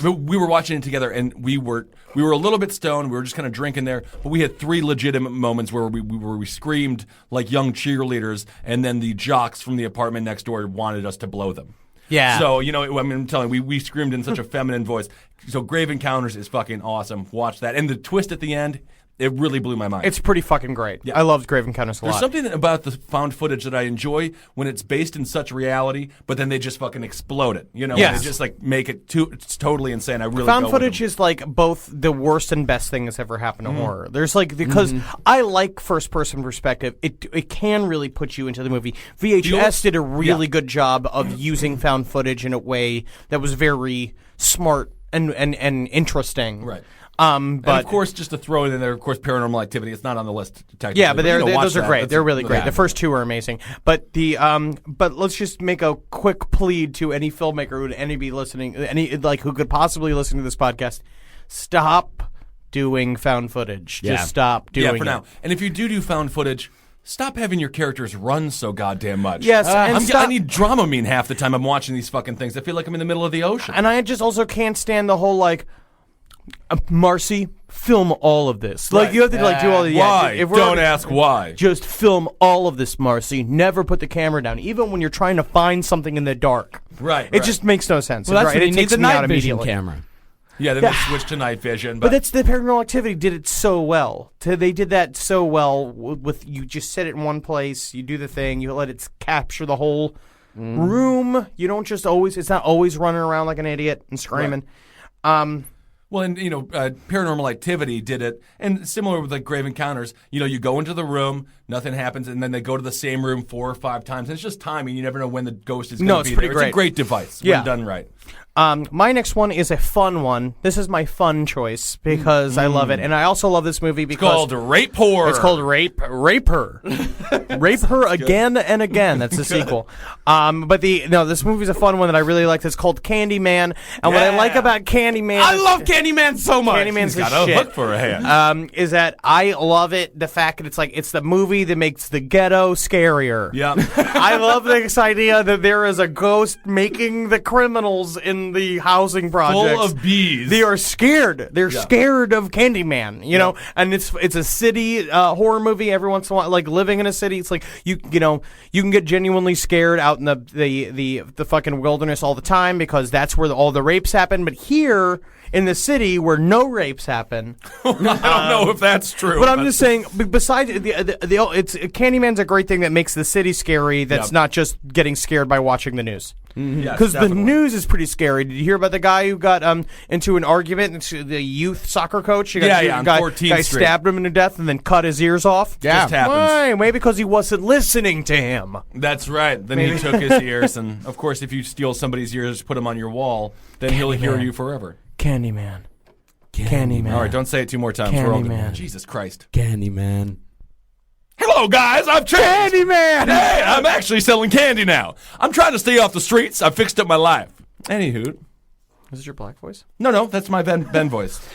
we were watching it together, and we were a little bit stoned. We were just kind of drinking there, but we had 3 legitimate moments where we screamed like young cheerleaders, and then the jocks from the apartment next door wanted us to blow them. Yeah. So I'm telling you, we screamed in such a feminine voice. So Grave Encounters is fucking awesome. Watch that, and the twist at the end. It really blew my mind. It's pretty fucking great. Yeah. I loved Grave Encounters a There's lot. something about the found footage that I enjoy when it's based in such reality, but then they just fucking explode it. Yes. They just like make it it's totally insane. I really Found go footage with is like both the worst and best thing that's ever happened to horror. There's like because I like first person perspective. It can really put you into the movie. VHS did a really good job of using found footage in a way that was very smart and interesting. Right. But and of course, just to throw it in there, of course, Paranormal Activity. It's not on the list technically. yeah, but those are great. That's They're really great. yeah. The first 2 are amazing. But but let's just make a quick plea to any filmmaker who would be listening, who could possibly listen to this podcast. Stop doing found footage. Yeah. Just stop doing Yeah, it. for now. And if you do found footage, stop having your characters run so goddamn much. Yes, and I need Dramamine half the time I'm watching these fucking things. I feel like I'm in the middle of the ocean. And I just also can't stand the whole Marcy, film all of this. Like you have to do all the why? If we're Don't ask why. Just film all of this, Marcy. Never put the camera down, even when you're trying to find something in the dark. Right. It just makes no sense. Well, that's right. what It he needs takes a me out night vision immediately. camera. Yeah, then they switched to night vision. But that's the Paranormal Activity did it so well. They did that so well with you just sit it in one place, you do the thing, you let it capture the whole room. You don't just it's not always running around like an idiot and screaming. Right. Well, and Paranormal Activity did it, and similar with like Grave Encounters. You go into the room, nothing happens, and then they go to the same room 4 or 5 times, and it's just timing. You never know when the ghost is going to be there. Great. It's a great device when done right. My next one is a fun one. This is my fun choice because I love it, and I also love this movie because It's called Rape Horror. It's called Rape Her, Rape Her Again and Again. That's the sequel. But this movie's a fun one that I really like. It's called Candyman, and what I like about Candyman, I love Candyman so much. Candyman's He's got the a shit. hook for a hand. Is that I love it. The fact that it's the movie that makes the ghetto scarier. Yeah. I love this idea that there is a ghost making the criminals in the housing projects Full of bees. They are scared. They're scared of Candyman, you know. And it's a city horror movie. Every once in a while, like living in a city, it's like you can get genuinely scared out in the fucking wilderness all the time because that's where all the rapes happen. But here in the city where no rapes happen, I don't know if that's true. but I'm just saying. Besides it's Candyman's a great thing that makes the city scary. That's not just getting scared by watching the news. Because the news is pretty scary. Did you hear about the guy who got into an argument? The youth soccer coach. on 14th guy Street. stabbed him to death and then cut his ears off. Just happens. Why? Maybe because he wasn't listening to him. That's right. Then he took his ears, and of course, if you steal somebody's ears, put them on your wall, then he'll hear you forever. Candyman. Candyman. All right, don't say it 2 more times. We're all good. Jesus Christ. Candyman. Hello, guys. I've changed. Candyman. Hey, I'm actually selling candy now. I'm trying to stay off the streets. I've fixed up my life. Anywho. Is this your black voice? No, that's my Ben voice.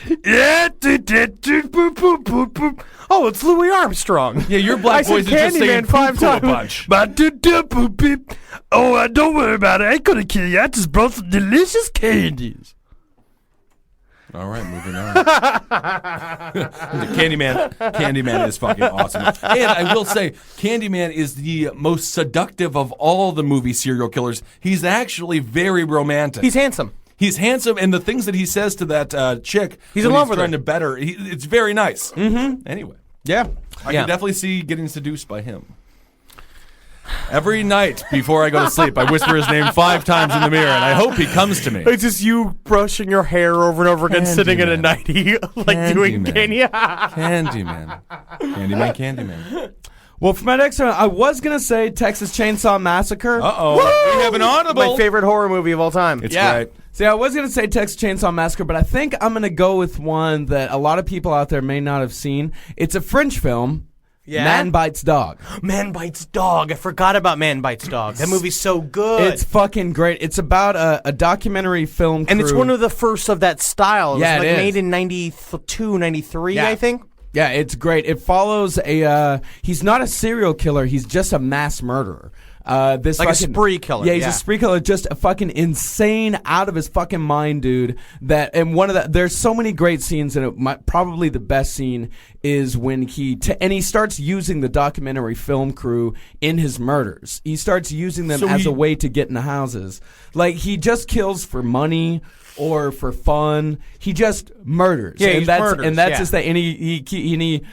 Oh, it's Louis Armstrong. Yeah, your black voice is just saying Candyman 5 poo-poo a times. bunch. Oh, don't worry about it. I ain't gonna kill you. I just brought some delicious candies. All right, moving on. Candyman is fucking awesome. And I will say, Candyman is the most seductive of all the movie serial killers. He's actually very romantic. He's handsome. He's handsome, and the things that he says to that chick, he's in love with her. Trying to better, it's very nice. Mm-hmm. Anyway, yeah, I can definitely see getting seduced by him. Every night before I go to sleep, I whisper his name 5 times in the mirror, and I hope he comes to me. It's just you brushing your hair over and over again, sitting in a nightie, doing Candyman. Candyman. Well, for my next one, I was going to say Texas Chainsaw Massacre. Uh-oh. We have an audible. My favorite horror movie of all time. It's great. See, I was going to say Texas Chainsaw Massacre, but I think I'm going to go with one that a lot of people out there may not have seen. It's a French film. Yeah? Man Bites Dog. Man Bites Dog. I forgot about Man Bites Dog. That movie's so good. It's fucking great. It's about a documentary film crew. And it's one of the first of that style. It was it is. Made in 92, 93, I think. Yeah, it's great. It follows he's not a serial killer. He's just a mass murderer. A spree killer. Yeah, he's a spree killer, just a fucking insane, out of his fucking mind dude. There's so many great scenes in it. Probably the best scene is when he starts using the documentary film crew in his murders. He starts using them as a way to get in the houses. Like, he just kills for money or for fun. He just murders. Yeah, and that's his thing. And he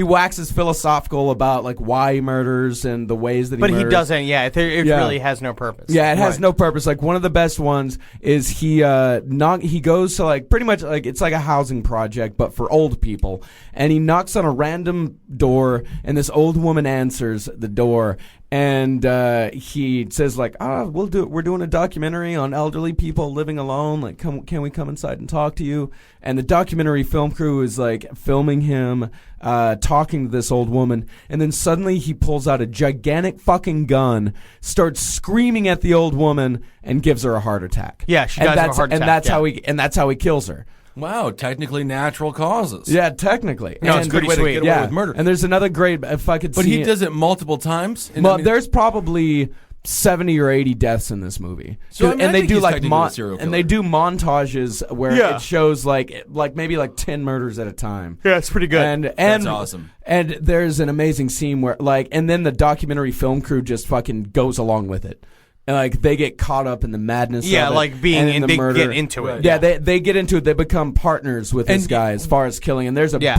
waxes philosophical about like why he murders and the ways that he murders. But he doesn't. Yeah, it really has no purpose. Yeah, it has no purpose. Like, one of the best ones is he goes to like pretty much like it's like a housing project but for old people, and he knocks on a random door, and this old woman answers the door. And he says like, we're doing a documentary on elderly people living alone. Like, can we come inside and talk to you? And the documentary film crew is like filming him talking to this old woman. And then suddenly he pulls out a gigantic fucking gun, starts screaming at the old woman, and gives her a heart attack. Yeah, she dies of a heart attack. And that's how he kills her. Wow, technically natural causes. Yeah, technically. No, it's And- pretty Good way to sweet. get away Yeah, with murder. and there's another great. If I could But see he it- does it multiple times. And Well, I mean- there's probably 70 or 80 deaths in this movie. So, I and mean, I they think do he's like technically a serial and they do montages where Yeah. it shows like maybe like 10 murders at a time. Yeah, it's pretty good. And That's awesome. And there's an amazing scene where and then the documentary film crew just fucking goes along with it. And like they get caught up in the madness. Yeah, of it, like being and in- the they murder. get into it. Yeah, they get into it. They become partners with this And- guy as far as killing. And there's a Yeah.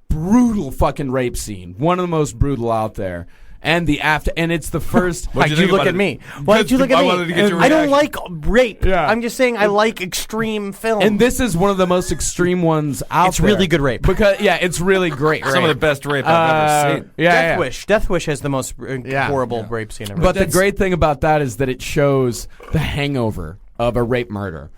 brutal fucking rape scene. One of the most brutal out there. And it's the first. What'd Why'd you you think look about at it? me? Why'd you look at I me? wanted to get your I don't reaction. like rape. Yeah. I'm just saying I like extreme film. And this is one of the most extreme ones out It's there. really good rape. Because it's really great rape. Some of the best rape I've ever seen. Yeah, Death Wish has the most horrible rape scene ever. But the great thing about that is that it shows the hangover of a rape murder.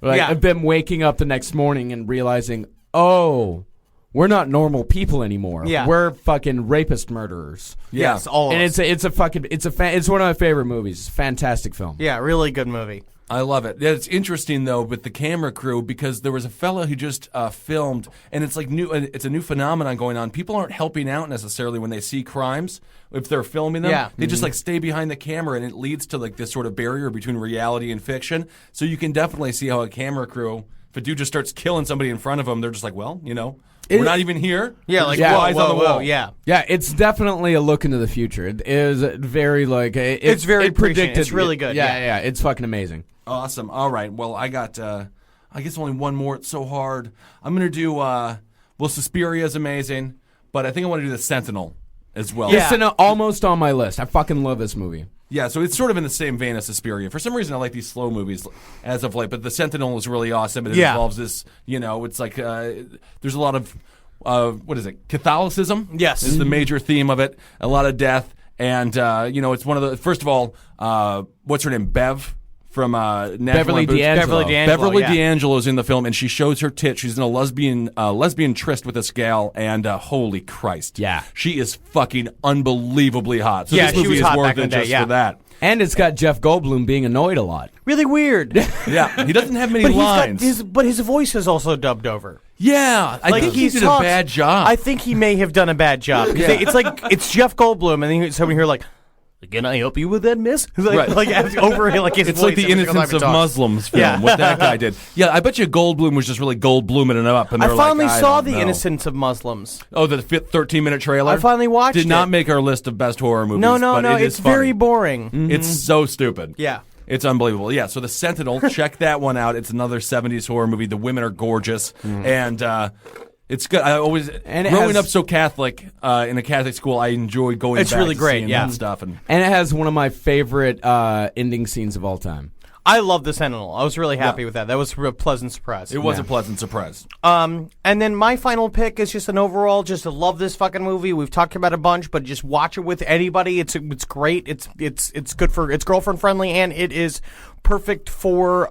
Like Yeah. of them waking up the next morning and realizing, oh, we're not normal people anymore. Yeah. We're fucking rapist murderers. Yeah. yes, all of And us. it's one of my favorite movies. It's a fantastic film. Yeah, really good movie. I love it. Yeah, it's interesting though with the camera crew because there was a fella who just filmed, and it's like new. It's a new phenomenon going on. People aren't helping out necessarily when they see crimes if they're filming them. Yeah. They just like stay behind the camera, and it leads to like this sort of barrier between reality and fiction. So you can definitely see how a camera crew, if a dude just starts killing somebody in front of them, they're just like, well, we're not even here. Yeah, We're like just whoa, eyes on the wall. yeah. Yeah, it's definitely a look into the future. It is very like It's very prescient. predicted. It's really good, Yeah, yeah. it's fucking amazing. Awesome. All right. Well, I got, I guess only one more. It's so hard. I'm going to do, Suspiria is amazing, but I think I want to do The Sentinel as well. Yeah. It's almost on my list. I fucking love this movie. Yeah, so it's sort of in the same vein as Suspiria. For some reason, I like these slow movies as of late, but The Sentinel is really awesome. It Yeah. involves this, it's like there's a lot of, what is it, Catholicism? Yes. Is the major theme of it. A lot of death. And, it's one of the, first of all, what's her name? Bev? From National Beverly Lampoon's- D'Angelo. Beverly yeah. D'Angelo's in the film, and she shows her tit. She's in a lesbian tryst with this gal, and holy Christ, Yeah. she is fucking unbelievably hot. So Yeah, this she movie was is hot worth back in it the day, just yeah. for that. And it's got Jeff Goldblum being annoyed a lot. Really weird. Yeah, he doesn't have many But lines. his voice is also dubbed over. Yeah, I think he did talks- a bad job. I think he may have done a bad job. 'Cause it's like it's Jeff Goldblum, and then someone here like, "Can I help you with that, miss?" Right. like over like his It's voice like the every single time Innocence he of talks. Muslims film, Yeah. what that guy did. Yeah, I bet you Goldblum was just really Goldbluming it up. And I they're finally like, saw don't the know. Innocence of Muslims. Oh, the 13-minute trailer? I finally watched Did not it. make our list of best horror movies. No, but it is it's very funny. boring. It's so stupid. Yeah. It's unbelievable. Yeah, so The Sentinel, check that one out. It's another 70s horror movie. The women are gorgeous. And it's good. I always, And it growing has- up so Catholic, in a Catholic school, I enjoy going It's back really to great, seeing yeah. that stuff. And And it has one of my favorite ending scenes of all time. I love the Sentinel. I was really happy with that. That was a real pleasant surprise. it was a pleasant surprise. And then my final pick is just an overall, just to love this fucking movie. We've talked about it a bunch, but just watch it with anybody. It's great. It's good for, it's girlfriend friendly, and it is perfect for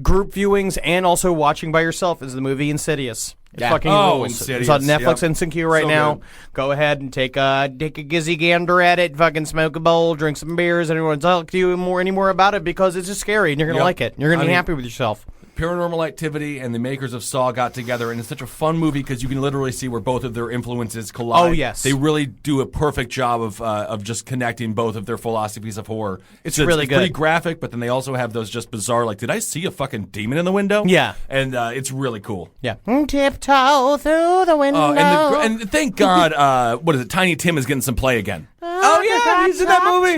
group viewings and also watching by yourself. Is the movie Insidious? It fucking Oh, rules. Insidious, It's on Netflix yep. Instant Queue right So now. good. Go ahead and take a gizzy gander at it. Fucking smoke a bowl, drink some beers, and everyone talk to you any more about it because it's just scary and you're gonna Yep. like it. You're gonna I be mean- happy with yourself. Paranormal Activity and the makers of Saw got together, and it's such a fun movie because you can literally see where both of their influences collide. Oh, yes. They really do a perfect job of just connecting both of their philosophies of horror. It's really pretty good. graphic, but then they also have those just bizarre, like, did I see a fucking demon in the window? Yeah. And it's really cool. Yeah. Tiptoe through the window. And thank God, what is it? Tiny Tim is getting some play again. Oh yeah, he's in that movie.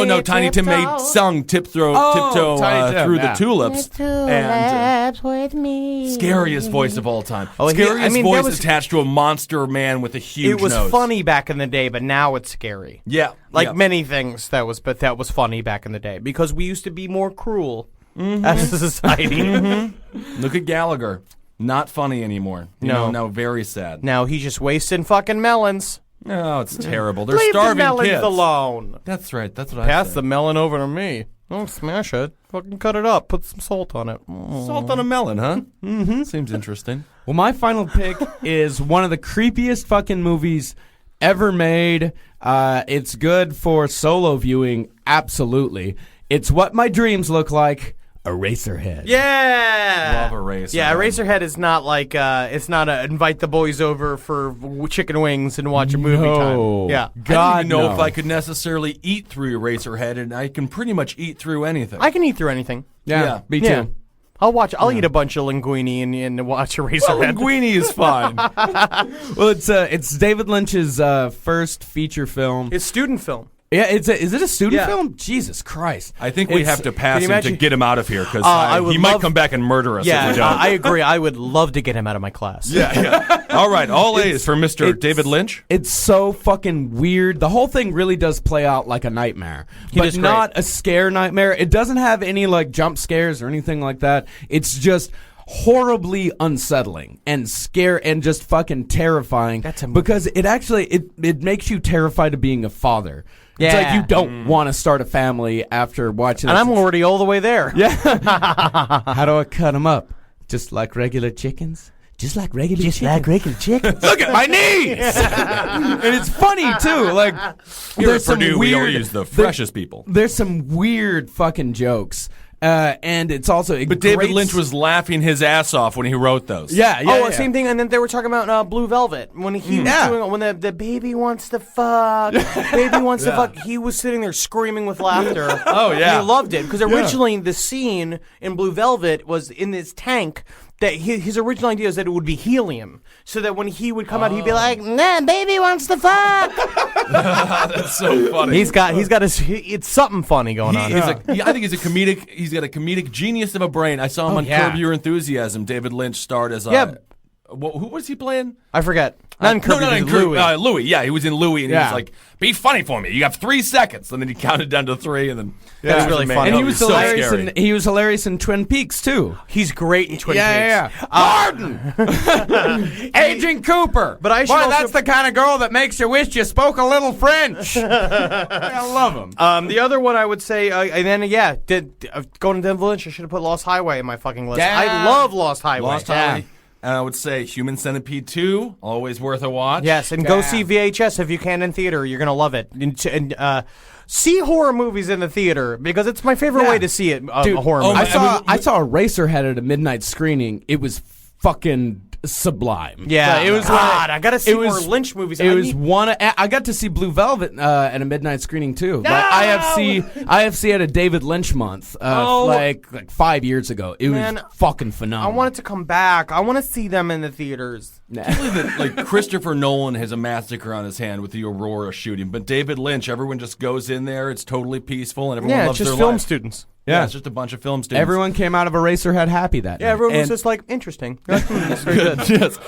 No, Tiny Tim sung Tiptoe Tiny Tim, through yeah. the tulips. And with me. scariest voice of all time. Oh, Scariest that voice was- attached to a monster man with a huge It was nose. funny back in the day, but now it's scary. Yeah. Like yeah. many things, that was funny back in the day because we used to be more cruel as a society. Look at Gallagher. Not funny anymore. No, very sad. Now he's just wasting fucking melons. No, it's terrible. They're Leave the starving melons kids. alone. That's right. That's what I Pass say. the melon over to me. Don't smash it. Fucking cut it up. Put some salt on it. Salt on a melon, huh? Mm-hmm. Seems interesting. Well, my final pick is one of the creepiest fucking movies ever made. It's good for solo viewing, absolutely. It's What My Dreams Look Like. Eraserhead. Yeah. Love Eraserhead. Yeah, Eraserhead is not like it's not a invite the boys over for chicken wings and watch a movie time. Yeah. I God, don't even know no. if I could necessarily eat through Eraserhead, and I can pretty much eat through anything. I can eat through anything. Yeah, me too. Yeah. I'll eat a bunch of linguine and watch Eraserhead. Linguini is fine. Well, it's David Lynch's first feature film. It's student film. Yeah, is it a student Yeah. film? Jesus Christ! I think we have to pass can you him to imagine- get him out of here because I would he might love- come back and murder us if Yeah, we don't. I agree. I would love to get him out of my class. Yeah. All right, all A's for Mr. David Lynch. It's so fucking weird. The whole thing really does play out like a nightmare, but does great. not a scare nightmare. It doesn't have any like jump scares or anything like that. It's just horribly unsettling and scare and just fucking terrifying. That's a movie. because it actually it makes you terrified of being a father. It's Yeah. like you don't want to start a family after watching. And this. I'm already all the way there. Yeah. How do I cut them up? Just like regular chickens? Just like regular chickens. regular chickens. Look at my knees! And it's funny, too. Like, Here there's at some Purdue, we weird... always use the freshest people. There's some weird fucking jokes. And it's also... But David Lynch was laughing his ass off when he wrote those. Yeah, yeah, yeah. Same thing. And then they were talking about Blue Velvet when he was Yeah. doing when the baby wants to fuck, baby wants to fuck. He was sitting there screaming with laughter. Oh, yeah. And he loved it because originally the scene in Blue Velvet was in this tank. That his original idea is that it would be helium, so that when he would come out, he'd be like, "Nah, baby wants to fuck." That's so funny. He's got it's something funny going on. I think he's got a comedic genius of a brain. I saw him on yeah. Curb Your Enthusiasm. David Lynch starred as Yeah. who was he playing? I forget. Not in Curb, in Louis. Louis. Yeah, he was in Louis, and he Yeah. was like, "Be funny for me. You have 3 seconds." And then he counted down to 3, and then That's really man, funny. And that he was so hilarious. scary. He was hilarious in Twin Peaks too. He's great in Twin Yeah, Peaks. Martin, Agent Cooper. But I should Boy, also- that's the kind of girl that makes you wish you spoke a little French. I love him. The other one I would say, and then going to David Lynch, I should have put Lost Highway in my fucking list. Yeah. I love Lost Highway. Lost Highway. And I would say Human Centipede 2, always worth a watch. Yes, and go see VHS if you can in theater. You're gonna love it. And see horror movies in the theater because it's my favorite way to see it. A horror movie. I saw Eraserhead at a midnight screening. It was fucking sublime. Yeah, it was. God, I gotta see it more was- Lynch movies. It was one. I got to see Blue Velvet at a midnight screening too. Like, IFC had a David Lynch month, like 5 years ago. It Man, was fucking phenomenal. I want it to come back. I want to see them in the theaters. I believe that, like, Christopher Nolan has a massacre on his hand with the Aurora shooting, but David Lynch, everyone just goes in there. It's totally peaceful, and everyone Yeah, loves it's just their film life. students. Yeah, it's just a bunch of film students. Everyone came out of Eraserhead happy that Yeah, night. everyone was And- just like interesting. That's very good. Yes.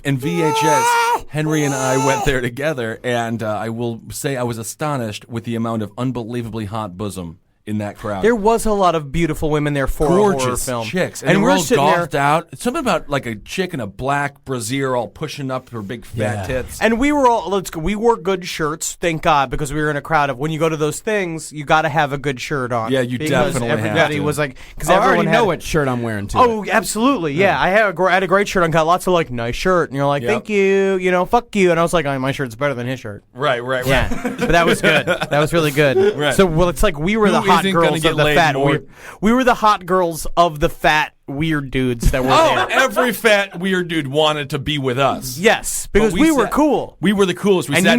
In VHS, Henry and I went there together, and I will say I was astonished with the amount of unbelievably hot bosom in that crowd. There was a lot of beautiful women there for a horror Gorgeous film. chicks, and we're we're all sitting there. golfed out. It's something about like a chick in a black brassiere all pushing up her big fat tits. And we were all we wore good shirts, thank God, because we were in a crowd of when you go to those things, you got to have a good shirt on. Yeah, you because definitely have everybody to. was like, because I everyone already had, know what shirt I'm wearing too. Oh, absolutely, yeah. I had a great shirt on, got lots of like nice shirt, and you're like, Yep. thank you, fuck you, and I was like, oh, my shirt's better than his shirt. Right. Yeah, but that was good. That was really good. Right. So, well, it's like we were the Who hot isn't gonna girls get of the laid fat more? weird. We were the hot girls of the fat weird dudes that were Oh, there. every fat weird dude wanted to be with us. Yes, because But we were sat- cool. We were the coolest. We And sat you in-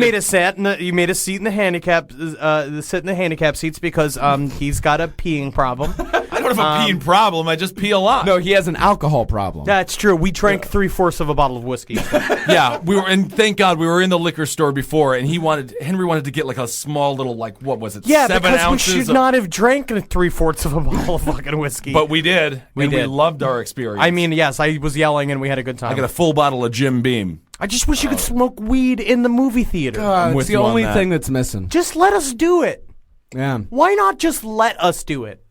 made a seat in the handicap, sit in the handicap seats because he's got a peeing problem. I don't have a peeing problem. I just pee a lot. No, he has an alcohol problem. That's true. We drank 3/4 of a bottle of whiskey. Yeah, we were, and thank God we were in the liquor store before, and Henry wanted to get like a small little, like, what was it? Yeah, 7 because ounces. we should of- not have drank 3/4 of a bottle of fucking whiskey. But we did. We did. loved our experience. I mean, yes, I was yelling and we had a good time. I got a full bottle of Jim Beam. I just wish you could smoke weed in the movie theater. It's with the you on only that. thing that's missing. Just let us do it. Yeah. Why not just let us do it?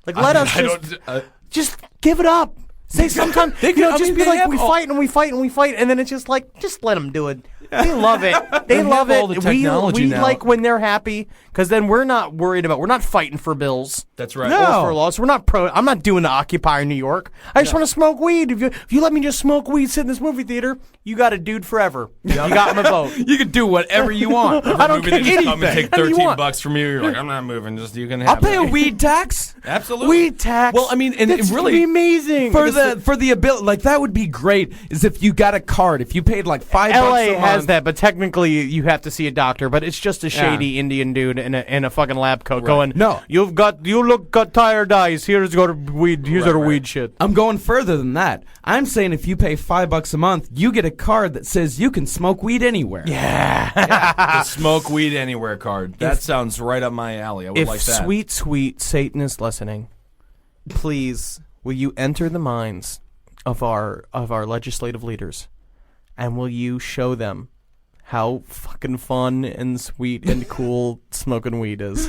Like, let us I just, don't. just give it up. Say sometimes, I just mean, be they like, have we all- fight and we fight and we fight, and then it's just like, just let them do it. They love it. They love have all it. the technology we now. like when they're happy, because then we're not worried about. We're not fighting for bills. That's right. Or for laws. We're not I'm not doing the Occupy New York. I just want to smoke weed. If you let me just smoke weed, sit in this movie theater, you got a dude forever. You got my vote. You can do whatever you want. I don't Movie, care they just come and anything. take How do you want? $13 from you. You're like, I'm not moving. Just you can have I'll pay it. a weed tax. Absolutely. Weed tax. Well, I mean, and That's it really be amazing For the ability, like that would be great. Is if you got a card, if you paid like $5 LA a has month. that, but technically you have to see a doctor. But it's just a shady Indian dude in a fucking lab coat going, No. you got tired eyes. Here's our weed. Here's our weed shit. I'm going further than that. I'm saying if you pay $5 a month, you get a card that says you can smoke weed anywhere. the smoke weed anywhere card. That sounds right up my alley. I would If like that. sweet Satan is listening, please will you enter the minds of our legislative leaders, and will you show them how fucking fun and sweet and cool smoking weed is,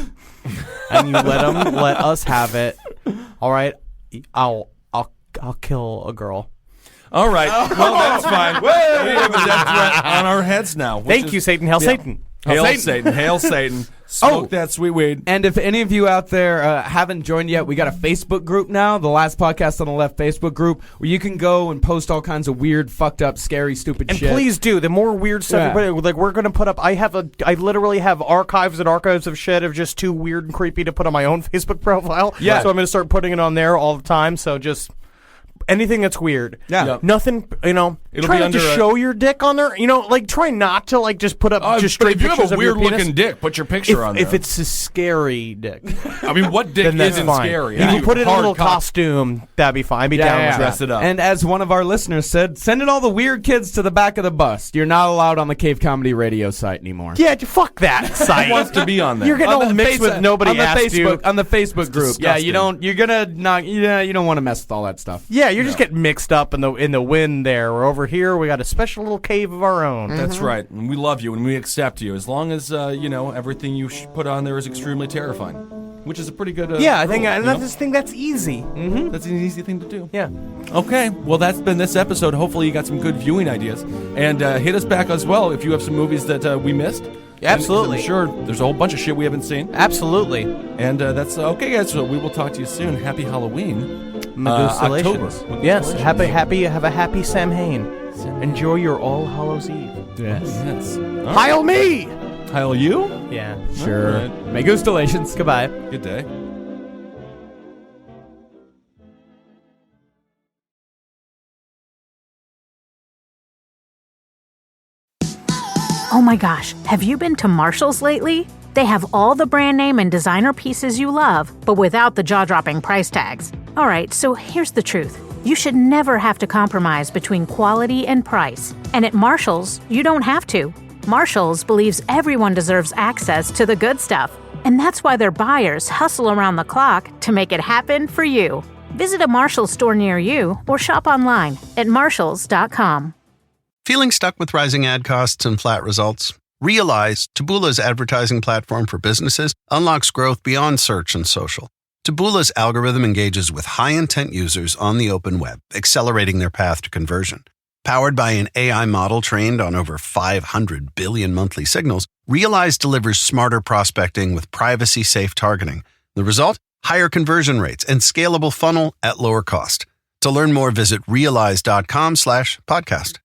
and you let us have it. All right, I'll kill a girl. All right. Well, that's fine. We have a death threat on our heads now. Thank you, Satan. Hail Satan. Hail Satan. Hail Satan. Smoke that sweet weed. And if any of you out there haven't joined yet, we got a Facebook group now, the Last Podcast on the Left Facebook group, where you can go and post all kinds of weird, fucked up, scary, stupid And shit. please do. The more weird stuff, like we're gonna put up. I literally have archives and archives of shit of just too weird and creepy to put on my own Facebook profile. Yeah. So I'm gonna start putting it on there all the time. So just anything that's weird. Yeah. Yep. Nothing. It'll try be not to under a- show your dick on there. Like try not to like just put up just But straight if you have pictures a of your weird penis. looking dick, put your picture on there. If it's a scary dick, I mean, what dick then that's isn't fine. scary? If you put it in a Hard little cock. costume, that'd be fine. I'd be down with that. Dress it up. And as one of our listeners said, sending all the weird kids to the back of the bus. You're not allowed on the Cave Comedy Radio site anymore. Yeah, fuck that site. Who wants to be on there? You're getting all mixed with nobody on the asked Facebook, you. on the Facebook group. Yeah, disgusting. you don't want to mess with all that stuff. Yeah, you're just getting mixed up in the wind there. We're over here. We got a special little cave of our own. That's right. And we love you and we accept you as long as, everything you put on there is extremely terrifying, which is a pretty good Yeah, I rule, think you know? that's easy. That's an easy thing to do. Yeah. Okay, well, that's been this episode. Hopefully, you got some good viewing ideas. And hit us back as well if you have some movies that we missed. Absolutely. And I'm sure there's a whole bunch of shit we haven't seen. Absolutely. And that's okay, guys. So we will talk to you soon. Happy Halloween. October. Yes. Have a happy Samhain. Enjoy your All Hallows Eve. Yes. All right. Heil me! Heil you? Yeah. Sure. All right. May Gustalations. Goodbye. Good day. Oh my gosh, have you been to Marshall's lately? They have all the brand name and designer pieces you love, but without the jaw-dropping price tags. All right, so here's the truth. You should never have to compromise between quality and price. And at Marshall's, you don't have to. Marshall's believes everyone deserves access to the good stuff. And that's why their buyers hustle around the clock to make it happen for you. Visit a Marshall's store near you or shop online at marshalls.com. Feeling stuck with rising ad costs and flat results? Realize Taboola's advertising platform for businesses unlocks growth beyond search and social. Taboola's algorithm engages with high-intent users on the open web, accelerating their path to conversion. Powered by an AI model trained on over 500 billion monthly signals, Realize delivers smarter prospecting with privacy-safe targeting. The result? Higher conversion rates and scalable funnel at lower cost. To learn more, visit realize.com/podcast.